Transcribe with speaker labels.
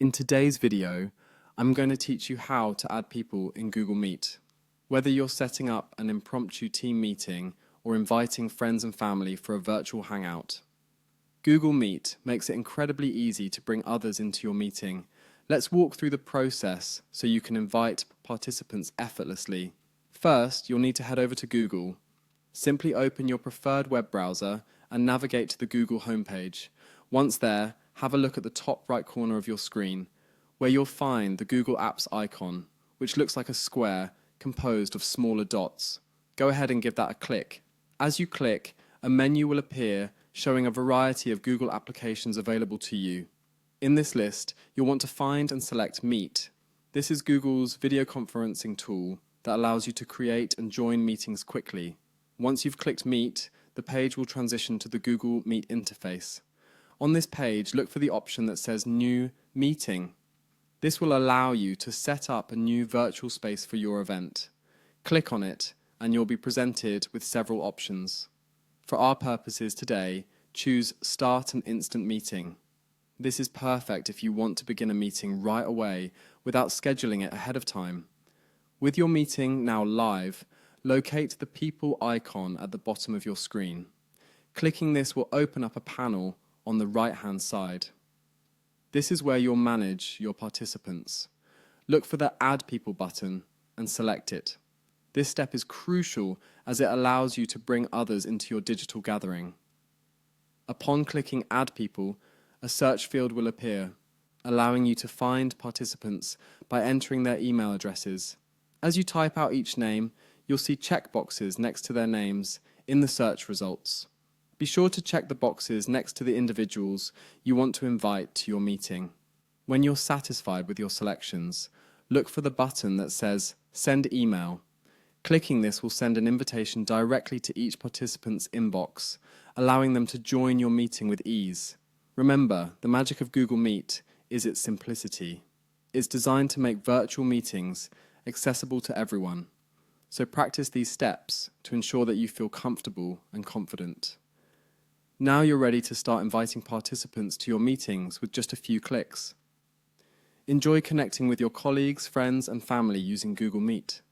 Speaker 1: In today's video, I'm going to teach you how to add people in Google Meet. Whether you're setting up an impromptu team meeting or inviting friends and family for a virtual hangout, Google Meet makes it incredibly easy to bring others into your meeting. Let's walk through the process so you can invite participants effortlessly. First, you'll need to head over to Google. Simply open your preferred web browser and navigate to the Google homepage. Once there, have a look at the top right corner of your screen, where you'll find the Google Apps icon, which looks like a square composed of smaller dots. Go ahead and give that a click. As you click, a menu will appear showing a variety of Google applications available to you. In this list, you'll want to find and select Meet. This is Google's video conferencing tool that allows you to create and join meetings quickly. Once you've clicked Meet, the page will transition to the Google Meet interface. On this page, look for the option that says New Meeting. This will allow you to set up a new virtual space for your event. Click on it, and you'll be presented with several options. For our purposes today, choose Start an Instant Meeting. This is perfect if you want to begin a meeting right away without scheduling it ahead of time. With your meeting now live, locate the People icon at the bottom of your screen. Clicking this will open up a panel on the right-hand side. This is where you'll manage your participants. Look for the Add People button and select it. This step is crucial as it allows you to bring others into your digital gathering. Upon clicking Add People, a search field will appear, allowing you to find participants by entering their email addresses. As you type out each name, you'll see checkboxes next to their names in the search results. Be sure to check the boxes next to the individuals you want to invite to your meeting. When you're satisfied with your selections, look for the button that says Send Email. Clicking this will send an invitation directly to each participant's inbox, allowing them to join your meeting with ease. Remember, the magic of Google Meet is its simplicity. It's designed to make virtual meetings accessible to everyone. So practice these steps to ensure that you feel comfortable and confident. Now you're ready to start inviting participants to your meetings with just a few clicks. Enjoy connecting with your colleagues, friends, and family using Google Meet.